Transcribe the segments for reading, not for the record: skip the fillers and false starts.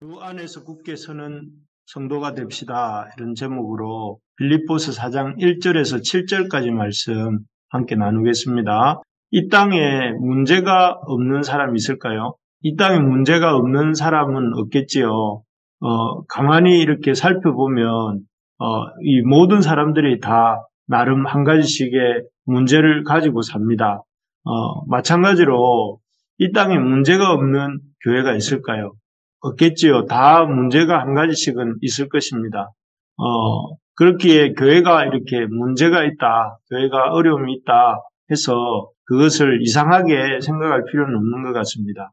주 안에서 굳게 서는 성도가 됩시다. 이런 제목으로 빌립보서 4장 1절에서 7절까지 말씀 함께 나누겠습니다. 이 땅에 문제가 없는 사람이 있을까요? 이 땅에 문제가 없는 사람은 없겠지요. 가만히 이렇게 살펴보면 이 모든 사람들이 다 나름 한 가지씩의 문제를 가지고 삽니다. 마찬가지로 이 땅에 문제가 없는 교회가 있을까요? 없겠지요. 다 문제가 한 가지씩은 있을 것입니다. 그렇기에 교회가 이렇게 문제가 있다, 교회가 어려움이 있다 해서 그것을 이상하게 생각할 필요는 없는 것 같습니다.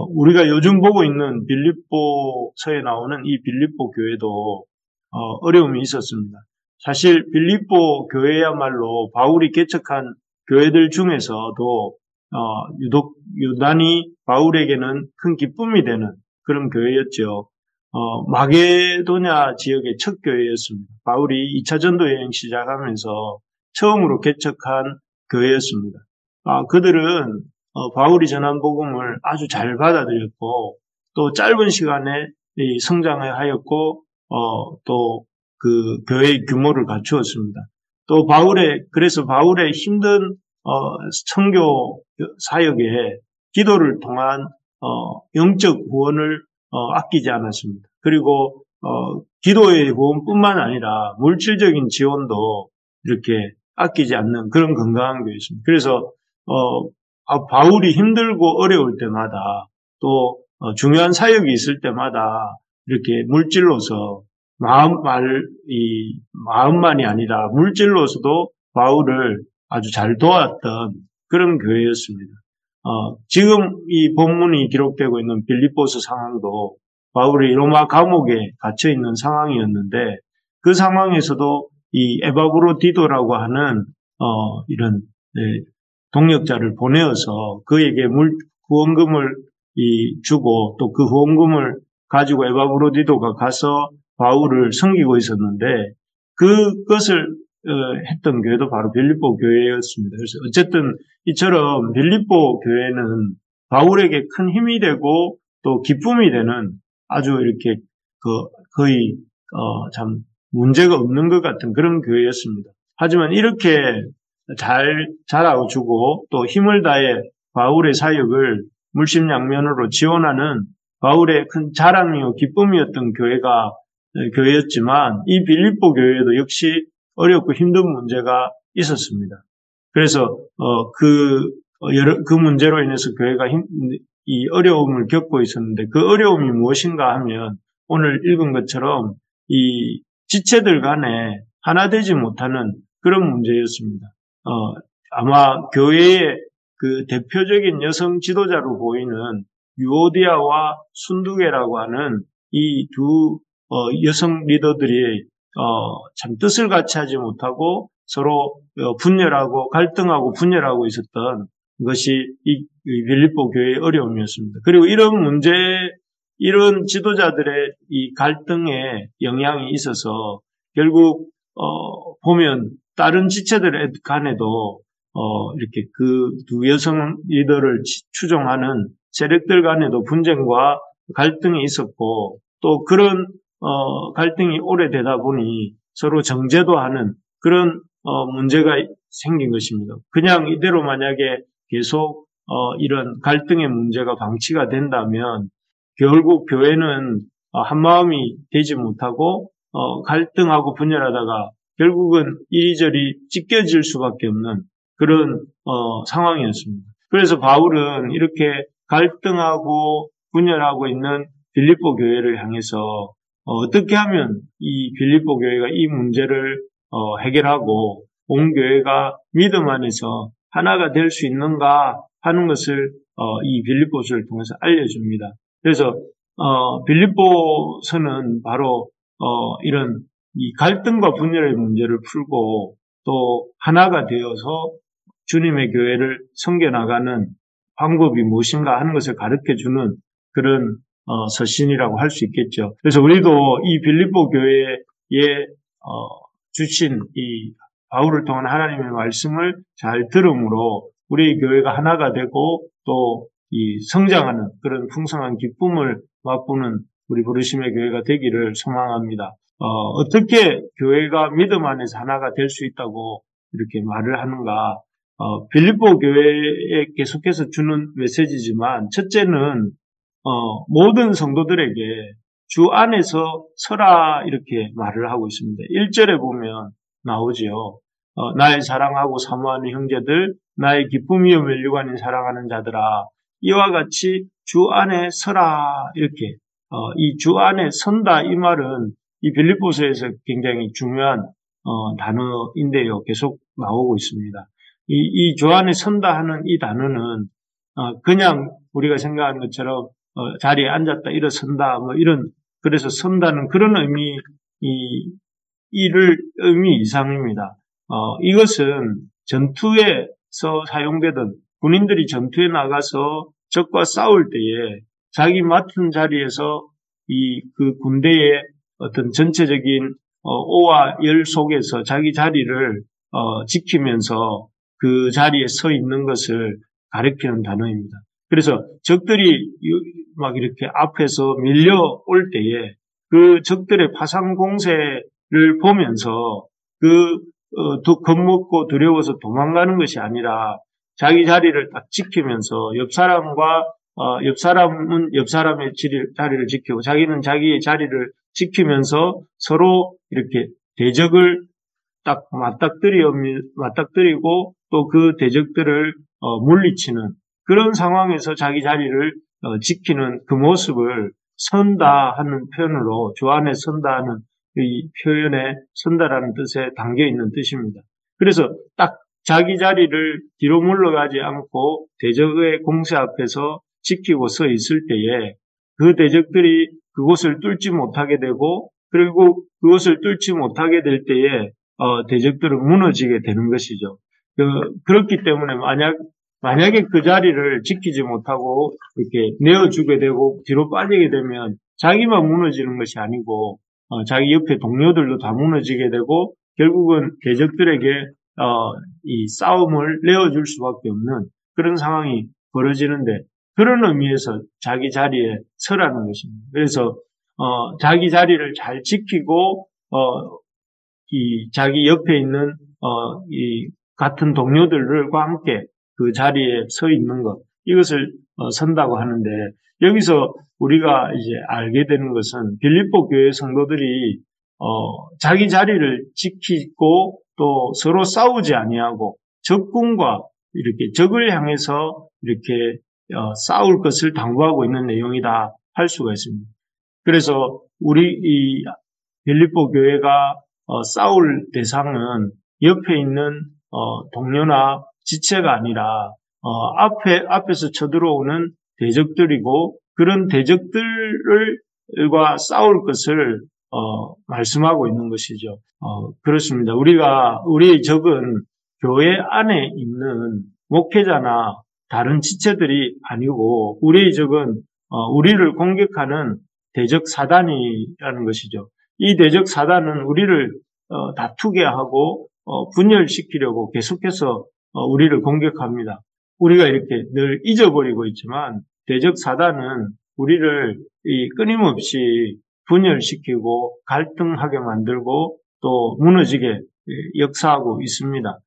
우리가 요즘 보고 있는 빌립보서에 나오는 이 빌립보 교회도 어려움이 있었습니다. 사실 빌립보 교회야말로 바울이 개척한 교회들 중에서도 유단히 바울에게는 큰 기쁨이 되는 그런 교회였죠. 마게도냐 지역의 첫 교회였습니다. 바울이 2차 전도 여행 시작하면서 처음으로 개척한 교회였습니다. 그들은 바울이 전한 복음을 아주 잘 받아들였고 또 짧은 시간에 성장을 하였고 또 그 교회의 규모를 갖추었습니다. 또 그래서 바울의 힘든 선교 사역에 기도를 통한 영적 후원을 아끼지 않았습니다. 그리고 기도의 후원뿐만 아니라 물질적인 지원도 이렇게 아끼지 않는 그런 건강한 교회였습니다. 그래서 바울이 힘들고 어려울 때마다 또 중요한 사역이 있을 때마다 이렇게 물질로서 마음만이 아니라 물질로서도 바울을 아주 잘 도왔던 그런 교회였습니다. 지금 이 본문이 기록되고 있는 빌립보서 상황도 바울이 로마 감옥에 갇혀 있는 상황이었는데 그 상황에서도 이 에바브로디도라고 하는 이런 동역자를 보내어서 그에게 후원금을 주고 또 그 후원금을 가지고 에바브로디도가 가서 바울을 섬기고 있었는데 그것을 했던 교회도 바로 빌립보 교회였습니다. 그래서 어쨌든 이처럼 빌립보 교회는 바울에게 큰 힘이 되고 또 기쁨이 되는 아주 이렇게 거의 참 문제가 없는 것 같은 그런 교회였습니다. 하지만 이렇게 잘 자라고 주고 또 힘을 다해 바울의 사역을 물심양면으로 지원하는 바울의 큰 자랑이요 기쁨이었던 교회였지만 이 빌립보 교회도 역시 어렵고 힘든 문제가 있었습니다. 그래서 그 문제로 인해서 교회가 이 어려움을 겪고 있었는데 그 어려움이 무엇인가 하면 오늘 읽은 것처럼 이 지체들 간에 하나 되지 못하는 그런 문제였습니다. 아마 교회의 그 대표적인 여성 지도자로 보이는 유오디아와 순두계라고 하는 이 두 여성 리더들이 참 뜻을 같이 하지 못하고 서로 분열하고 갈등하고 분열하고 있었던 것이 이 빌립보 교회의 어려움이었습니다. 그리고 이런 지도자들의 이 갈등에 영향이 있어서 결국 보면 다른 지체들 간에도 이렇게 그 두 여성 리더를 추종하는 세력들 간에도 분쟁과 갈등이 있었고 또 그런 갈등이 오래되다 보니 서로 정제도 하는 그런 문제가 생긴 것입니다. 그냥 이대로 만약에 계속 이런 갈등의 문제가 방치가 된다면 결국 교회는 한마음이 되지 못하고 갈등하고 분열하다가 결국은 이리저리 찢겨질 수밖에 없는 그런 상황이었습니다. 그래서 바울은 이렇게 갈등하고 분열하고 있는 빌립보 교회를 향해서 어떻게 하면 이 빌립보 교회가 이 문제를 해결하고 온 교회가 믿음 안에서 하나가 될 수 있는가 하는 것을 이 빌립보서를 통해서 알려줍니다. 그래서 빌립보서는 바로 이런 이 갈등과 분열의 문제를 풀고 또 하나가 되어서 주님의 교회를 섬겨나가는 방법이 무엇인가 하는 것을 가르쳐주는 그런 서신이라고 할 수 있겠죠. 그래서 우리도 이 빌립보 교회에 주신 이 바울을 통한 하나님의 말씀을 잘 들음으로 우리 교회가 하나가 되고 또 이 성장하는 그런 풍성한 기쁨을 맛보는 우리 부르심의 교회가 되기를 소망합니다. 어떻게 교회가 믿음 안에서 하나가 될 수 있다고 이렇게 말을 하는가? 빌립보 교회에 계속해서 주는 메시지지만, 첫째는 모든 성도들에게 주 안에서 서라 이렇게 말을 하고 있습니다. 1절에 보면 나오지요. 나의 사랑하고 사모하는 형제들, 나의 기쁨이요 면류관인 사랑하는 자들아, 이와 같이 주 안에 서라 이렇게 이 주 안에 선다 이 말은 이 빌립보서에서 굉장히 중요한 단어인데요. 계속 나오고 있습니다. 이 주 안에 선다 하는 이 단어는 그냥 우리가 생각하는 것처럼 자리에 앉았다 일어선다 뭐 이런, 그래서 선다는 그런 의미 이상입니다. 이것은 전투에서 사용되던, 군인들이 전투에 나가서 적과 싸울 때에 자기 맡은 자리에서 그 군대의 어떤 전체적인 오와 열 속에서 자기 자리를 지키면서 그 자리에 서 있는 것을 가리키는 단어입니다. 그래서 적들이 막 이렇게 앞에서 밀려올 때에 그 적들의 파상 공세를 보면서 겁먹고 두려워서 도망가는 것이 아니라 자기 자리를 딱 지키면서 옆 사람은 옆 사람의 자리를 지키고 자기는 자기의 자리를 지키면서 서로 이렇게 대적을 딱 맞닥뜨리고 또 그 대적들을 물리치는 그런 상황에서 자기 자리를 지키는 그 모습을 선다 하는 표현으로, 주 안에 선다 하는 이 표현에 선다라는 뜻에 담겨 있는 뜻입니다. 그래서 딱 자기 자리를 뒤로 물러가지 않고 대적의 공세 앞에서 지키고 서 있을 때에 그 대적들이 그곳을 뚫지 못하게 되고, 그리고 그것을 뚫지 못하게 될 때에 대적들은 무너지게 되는 것이죠. 그렇기 때문에 만약에 그 자리를 지키지 못하고 이렇게 내어주게 되고 뒤로 빠지게 되면 자기만 무너지는 것이 아니고 자기 옆에 동료들도 다 무너지게 되고, 결국은 대적들에게 이 싸움을 내어줄 수밖에 없는 그런 상황이 벌어지는데, 그런 의미에서 자기 자리에 서라는 것입니다. 그래서 자기 자리를 잘 지키고 이 자기 옆에 있는 이 같은 동료들과 함께 그 자리에 서 있는 것, 이것을 선다고 하는데, 여기서 우리가 이제 알게 되는 것은 빌립보 교회 성도들이 자기 자리를 지키고 또 서로 싸우지 아니하고 적군과 이렇게 적을 향해서 이렇게 싸울 것을 당부하고 있는 내용이다 할 수가 있습니다. 그래서 우리 이 빌립보 교회가 싸울 대상은 옆에 있는 동료나 지체가 아니라 앞에서 쳐들어오는 대적들이고, 그런 대적들과 싸울 것을 말씀하고 있는 것이죠. 그렇습니다. 우리의 적은 교회 안에 있는 목회자나 다른 지체들이 아니고, 우리의 적은 우리를 공격하는 대적 사단이라는 것이죠. 이 대적 사단은 우리를 다투게 하고 분열시키려고 계속해서 우리를 공격합니다. 우리가 이렇게 늘 잊어버리고 있지만 대적 사단은 우리를 끊임없이 분열시키고 갈등하게 만들고 또 무너지게 역사하고 있습니다.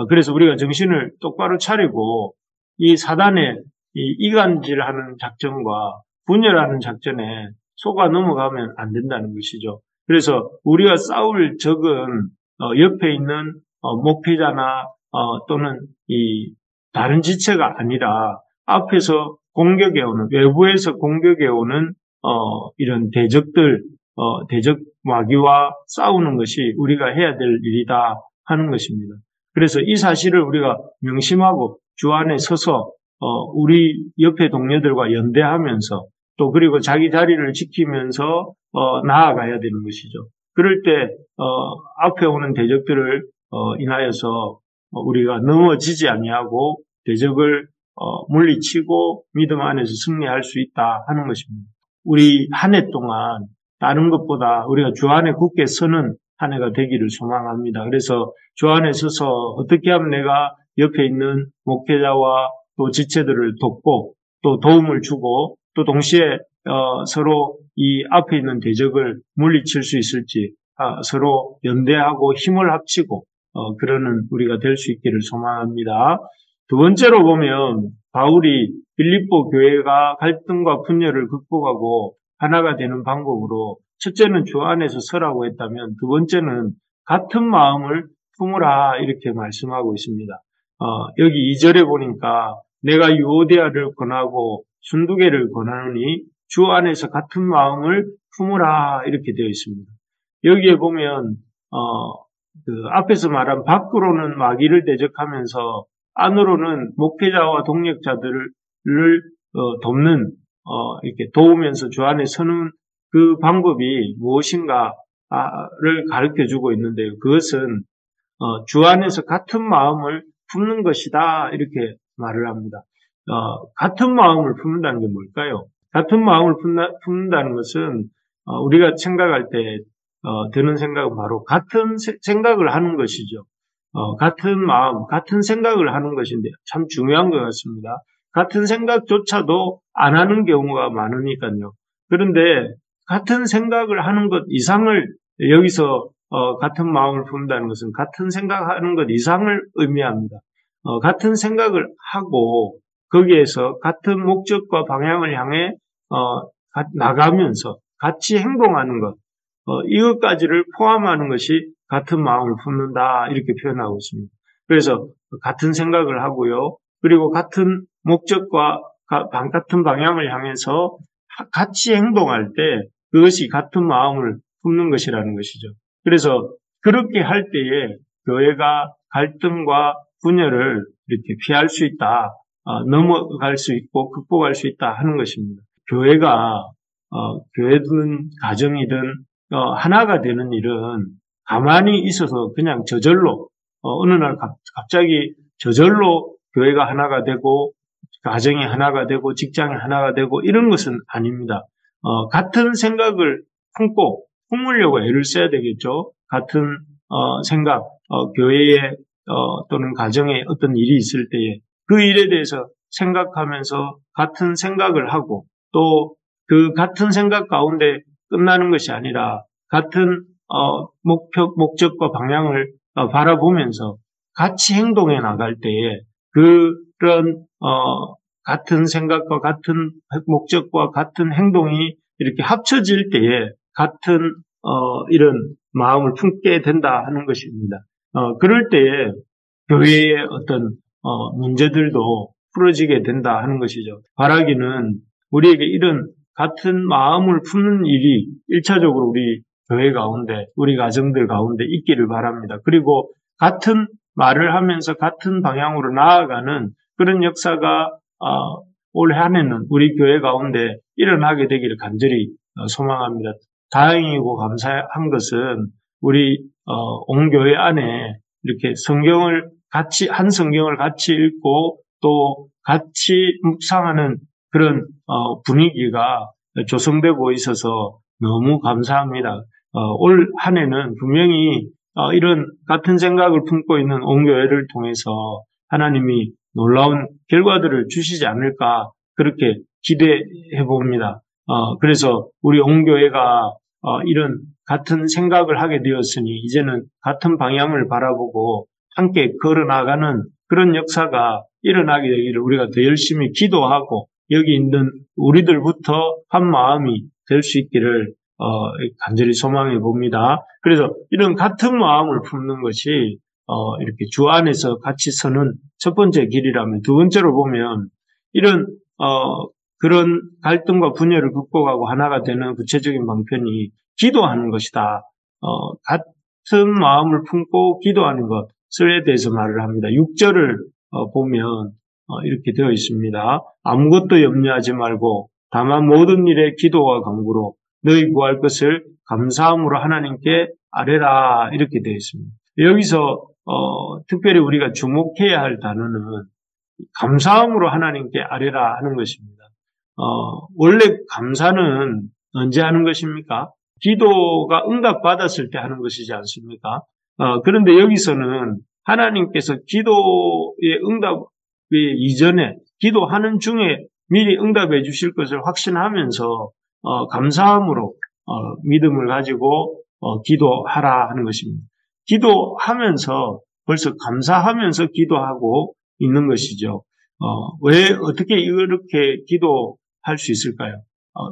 그래서 우리가 정신을 똑바로 차리고 이 사단의 이간질하는 작전과 분열하는 작전에 속아 넘어가면 안 된다는 것이죠. 그래서 우리가 싸울 적은 옆에 있는 목회자나 또는 이 다른 지체가 아니라 앞에서 공격해오는, 외부에서 공격해오는 이런 대적들, 대적 마귀와 싸우는 것이 우리가 해야 될 일이다 하는 것입니다. 그래서 이 사실을 우리가 명심하고 주 안에 서서 우리 옆에 동료들과 연대하면서 또 그리고 자기 자리를 지키면서 나아가야 되는 것이죠. 그럴 때 앞에 오는 대적들을 인하여서 우리가 넘어지지 아니하고 대적을 물리치고 믿음 안에서 승리할 수 있다 하는 것입니다. 우리 한 해 동안 다른 것보다 우리가 주 안에 굳게 서는 한 해가 되기를 소망합니다. 그래서 주 안에 서서 어떻게 하면 내가 옆에 있는 목회자와 또 지체들을 돕고 또 도움을 주고 또 동시에 서로 이 앞에 있는 대적을 물리칠 수 있을지 서로 연대하고 힘을 합치고 그러는 우리가 될 수 있기를 소망합니다. 두 번째로 보면 바울이 빌립보 교회가 갈등과 분열을 극복하고 하나가 되는 방법으로 첫째는 주 안에서 서라고 했다면 두 번째는 같은 마음을 품으라 이렇게 말씀하고 있습니다. 여기 2절에 보니까 내가 유오데아를 권하고 순두개를 권하노니 주 안에서 같은 마음을 품으라 이렇게 되어 있습니다. 여기에 보면 그 앞에서 말한 밖으로는 마귀를 대적하면서 안으로는 목회자와 동력자들을 돕는 이렇게 도우면서 주 안에 서는 그 방법이 무엇인가를 가르쳐 주고 있는데요. 그것은 주 안에서 같은 마음을 품는 것이다 이렇게 말을 합니다. 같은 마음을 품는다는 게 뭘까요? 같은 마음을 품는다는 것은 우리가 생각할 때 드는 생각은 바로 같은 생각을 하는 것이죠. 같은 마음, 같은 생각을 하는 것인데 참 중요한 것 같습니다. 같은 생각조차도 안 하는 경우가 많으니까요. 그런데 같은 생각을 하는 것 이상을 여기서 같은 마음을 품는다는 것은 같은 생각하는 것 이상을 의미합니다. 같은 생각을 하고 거기에서 같은 목적과 방향을 향해 나가면서 같이 행동하는 것 이것까지를 포함하는 것이 같은 마음을 품는다 이렇게 표현하고 있습니다. 그래서 같은 생각을 하고요. 그리고 같은 목적과 같은 방향을 향해서 같이 행동할 때 그것이 같은 마음을 품는 것이라는 것이죠. 그래서 그렇게 할 때에 교회가 갈등과 분열을 이렇게 피할 수 있다, 넘어갈 수 있고 극복할 수 있다 하는 것입니다. 교회가 교회든 가정이든 하나가 되는 일은 가만히 있어서 그냥 저절로 어느 날 갑자기 저절로 교회가 하나가 되고 가정이 하나가 되고 직장이 하나가 되고 이런 것은 아닙니다. 같은 생각을 품으려고 애를 써야 되겠죠. 같은 생각, 교회에 또는 가정에 어떤 일이 있을 때에 그 일에 대해서 생각하면서 같은 생각을 하고 또 그 같은 생각 가운데 끝나는 것이 아니라 같은 목적과 방향을 바라보면서 같이 행동해 나갈 때에 그런 같은 생각과 같은 목적과 같은 행동이 이렇게 합쳐질 때에 같은 이런 마음을 품게 된다 하는 것입니다. 그럴 때에 교회의 어떤 문제들도 풀어지게 된다 하는 것이죠. 바라기는 우리에게 이런 같은 마음을 품는 일이 1차적으로 우리 교회 가운데, 우리 가정들 가운데 있기를 바랍니다. 그리고 같은 말을 하면서 같은 방향으로 나아가는 그런 역사가 올 한 해는 우리 교회 가운데 일어나게 되기를 간절히 소망합니다. 다행이고 감사한 것은 우리 온 교회 안에 이렇게 한 성경을 같이 읽고 또 같이 묵상하는 그런 분위기가 조성되고 있어서 너무 감사합니다. 올 한 해는 분명히 이런 같은 생각을 품고 있는 온 교회를 통해서 하나님이 놀라운 결과들을 주시지 않을까 그렇게 기대해 봅니다. 그래서 우리 온 교회가 이런 같은 생각을 하게 되었으니 이제는 같은 방향을 바라보고 함께 걸어나가는 그런 역사가 일어나게 되기를 우리가 더 열심히 기도하고 여기 있는 우리들부터 한 마음이 될 수 있기를 간절히 소망해 봅니다. 그래서 이런 같은 마음을 품는 것이 이렇게 주 안에서 같이 서는 첫 번째 길이라면 두 번째로 보면 이런 그런 갈등과 분열을 극복하고 하나가 되는 구체적인 방편이 기도하는 것이다. 같은 마음을 품고 기도하는 것에 대해서 말을 합니다. 6절을 보면 이렇게 되어 있습니다. 아무것도 염려하지 말고 다만 모든 일에 기도와 간구로 너희 구할 것을 감사함으로 하나님께 아뢰라 이렇게 되어 있습니다. 여기서 특별히 우리가 주목해야 할 단어는 감사함으로 하나님께 아뢰라 하는 것입니다. 원래 감사는 언제 하는 것입니까? 기도가 응답받았을 때 하는 것이지 않습니까? 그런데 여기서는 하나님께서 기도의 응답 이전에 기도하는 중에 미리 응답해 주실 것을 확신하면서 감사함으로 믿음을 가지고 기도하라 하는 것입니다. 기도하면서 벌써 감사하면서 기도하고 있는 것이죠. 왜 어떻게 이렇게 기도할 수 있을까요?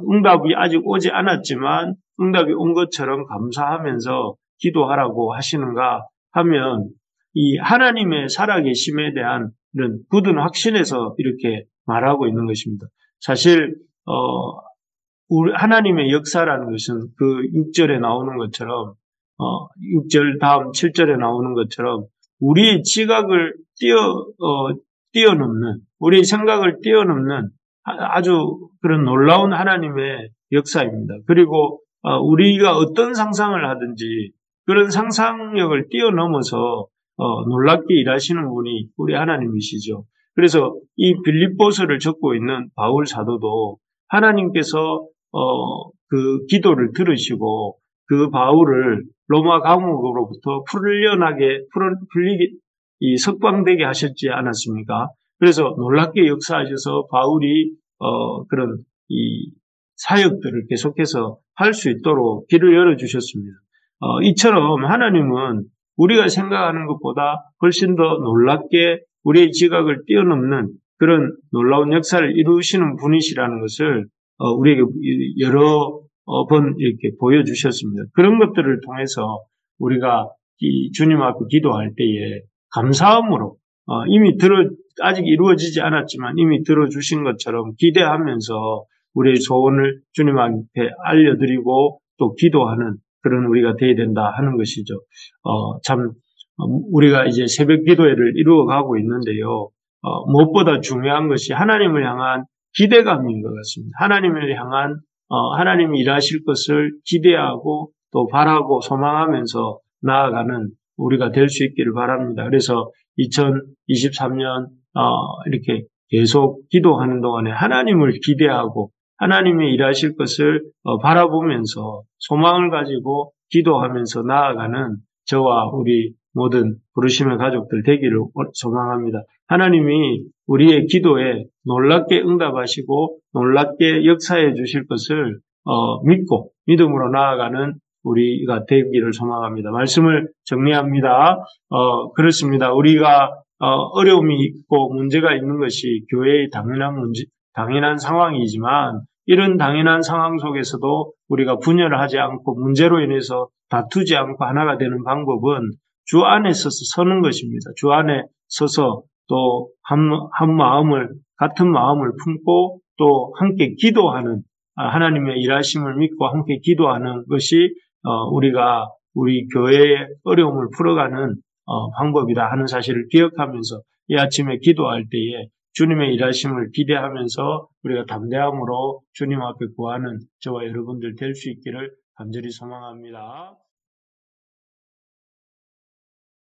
응답이 아직 오지 않았지만 응답이 온 것처럼 감사하면서 기도하라고 하시는가 하면 이 하나님의 살아계심에 대한 이런 굳은 확신에서 이렇게 말하고 있는 것입니다. 사실 우리 하나님의 역사라는 것은 그 6절에 나오는 것처럼 6절 다음 7절에 나오는 것처럼 우리의 지각을 뛰어넘는 우리의 생각을 뛰어넘는 아주 그런 놀라운 하나님의 역사입니다. 그리고 우리가 어떤 상상을 하든지 그런 상상력을 뛰어넘어서 놀랍게 일하시는 분이 우리 하나님이시죠. 그래서 이 빌립보서를 적고 있는 바울 사도도 하나님께서 그 기도를 들으시고 그 바울을 로마 감옥으로부터 석방되게 하셨지 않았습니까? 그래서 놀랍게 역사하셔서 바울이 그런 이 사역들을 계속해서 할 수 있도록 길을 열어주셨습니다. 이처럼 하나님은 우리가 생각하는 것보다 훨씬 더 놀랍게 우리의 지각을 뛰어넘는 그런 놀라운 역사를 이루시는 분이시라는 것을 우리에게 여러 번 이렇게 보여주셨습니다. 그런 것들을 통해서 우리가 이 주님 앞에 기도할 때에 감사함으로 아직 이루어지지 않았지만 이미 들어주신 것처럼 기대하면서 우리의 소원을 주님 앞에 알려드리고 또 기도하는 그런 우리가 되어야 된다 하는 것이죠. 우리가 이제 새벽 기도회를 이루어가고 있는데요. 무엇보다 중요한 것이 하나님을 향한 기대감인 것 같습니다. 하나님을 향한 하나님이 일하실 것을 기대하고 또 바라고 소망하면서 나아가는 우리가 될 수 있기를 바랍니다. 그래서 2023년 이렇게 계속 기도하는 동안에 하나님을 기대하고 하나님이 일하실 것을 바라보면서 소망을 가지고 기도하면서 나아가는 저와 우리 모든 부르심의 가족들 되기를 소망합니다. 하나님이 우리의 기도에 놀랍게 응답하시고 놀랍게 역사해 주실 것을 믿고 믿음으로 나아가는 우리가 되기를 소망합니다. 말씀을 정리합니다. 그렇습니다. 우리가 어려움이 있고 문제가 있는 것이 교회의 당연한 상황이지만 이런 당연한 상황 속에서도 우리가 분열을 하지 않고 문제로 인해서 다투지 않고 하나가 되는 방법은 주 안에 서서 서는 것입니다. 주 안에 서서 또 같은 마음을 품고 또 함께 기도하는 하나님의 일하심을 믿고 함께 기도하는 것이 우리 교회의 어려움을 풀어가는 방법이다 하는 사실을 기억하면서 이 아침에 기도할 때에 주님의 일하심을 기대하면서 우리가 담대함으로 주님 앞에 구하는 저와 여러분들 될 수 있기를 간절히 소망합니다.